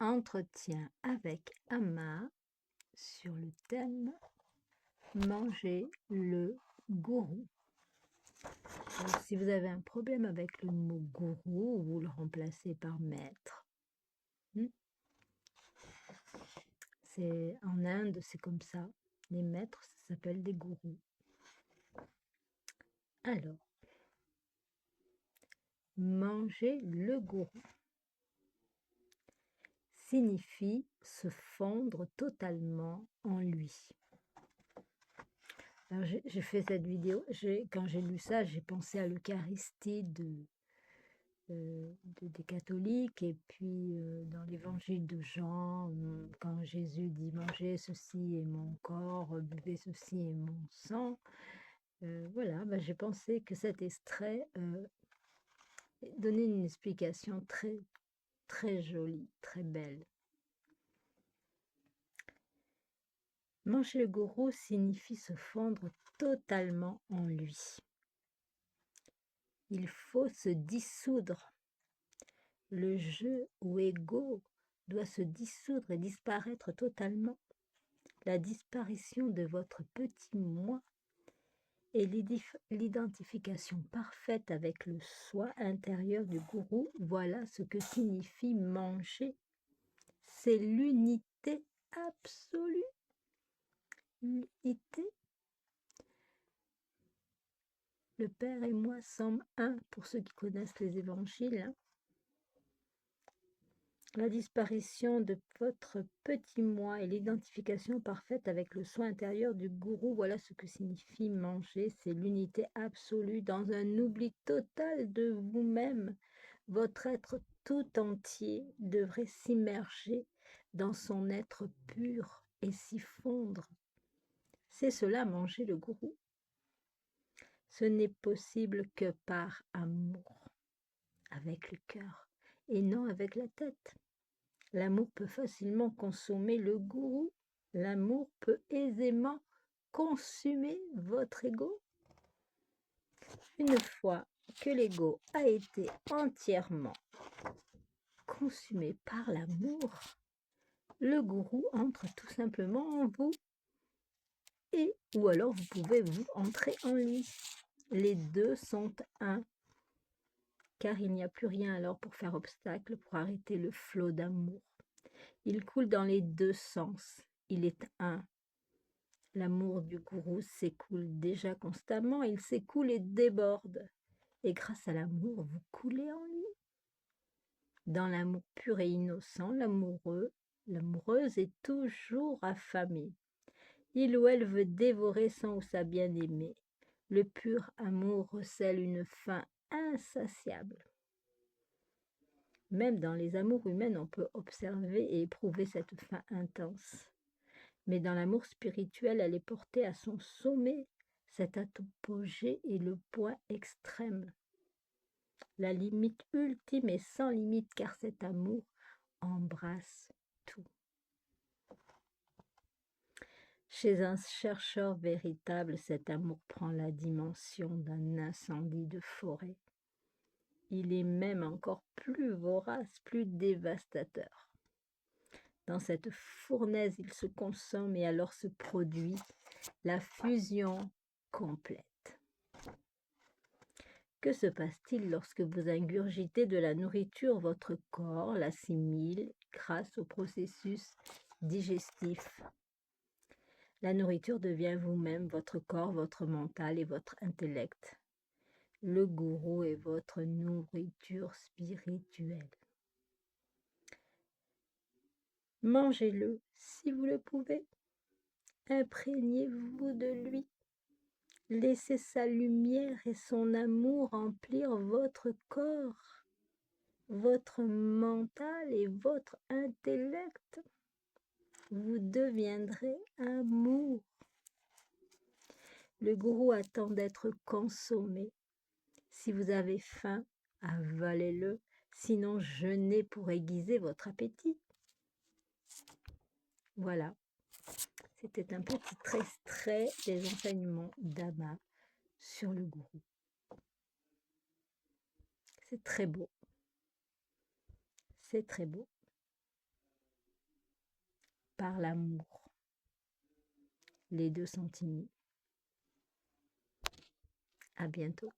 Entretien avec Amma sur le thème Manger le gourou. Alors, si vous avez un problème avec le mot gourou, vous le remplacez par maître. C'est en Inde, c'est comme ça. Les maîtres, ça s'appelle des gourous. Alors, manger le gourou signifie se fondre totalement en lui. Alors, j'ai fait cette vidéo, quand j'ai lu ça, j'ai pensé à l'Eucharistie des catholiques, et puis dans l'évangile de Jean, quand Jésus dit « Mangez, ceci est mon corps, buvez, ceci est mon sang », voilà, j'ai pensé que cet extrait donnait une explication très, très jolie, très belle. Manger le gourou signifie se fondre totalement en lui. Il faut se dissoudre. Le je ou ego doit se dissoudre et disparaître totalement. La disparition de votre petit moi et l'identification parfaite avec le soi intérieur du gourou, voilà ce que signifie manger. C'est l'unité absolue. L'unité. Le Père et moi sommes un, pour ceux qui connaissent les évangiles. La disparition de votre petit moi et l'identification parfaite avec le soi intérieur du gourou, voilà ce que signifie manger, c'est l'unité absolue dans un oubli total de vous-même. Votre être tout entier devrait s'immerger dans son être pur et s'y fondre. C'est cela manger le gourou. Ce n'est possible que par amour, avec le cœur et non avec la tête. L'amour peut facilement consommer le gourou. L'amour peut aisément consumer votre ego. Une fois que l'ego a été entièrement consumé par l'amour, le gourou entre tout simplement en vous. Ou alors vous pouvez vous entrer en lui. Les deux sont un. Car il n'y a plus rien alors pour faire obstacle, pour arrêter le flot d'amour. Il coule dans les deux sens, il est un. L'amour du gourou s'écoule déjà constamment, il s'écoule et déborde. Et grâce à l'amour, vous coulez en lui. Dans l'amour pur et innocent, l'amoureuse est toujours affamée. Il ou elle veut dévorer son ou sa bien-aimée. Le pur amour recèle une faim insatiable. Même dans les amours humaines, on peut observer et éprouver cette faim intense. Mais dans l'amour spirituel, elle est portée à son sommet. Cet apogée est le point extrême. La limite ultime est sans limite, car cet amour embrasse tout. Chez un chercheur véritable, cet amour prend la dimension d'un incendie de forêt. Il est même encore plus vorace, plus dévastateur. Dans cette fournaise, il se consomme et alors se produit la fusion complète. Que se passe-t-il lorsque vous ingurgitez de la nourriture? Votre corps l'assimile grâce au processus digestif. La nourriture devient vous-même, votre corps, votre mental et votre intellect. Le gourou est votre nourriture spirituelle. Mangez-le si vous le pouvez. Imprégnez-vous de lui. Laissez sa lumière et son amour remplir votre corps, votre mental et votre intellect. Vous deviendrez amour. Le gourou attend d'être consommé. Si vous avez faim, avalez-le, sinon jeûnez pour aiguiser votre appétit. Voilà, c'était un petit extrait des enseignements d'Amma sur le gourou. C'est très beau. C'est très beau. par l'amour. Les deux sont unis. À bientôt.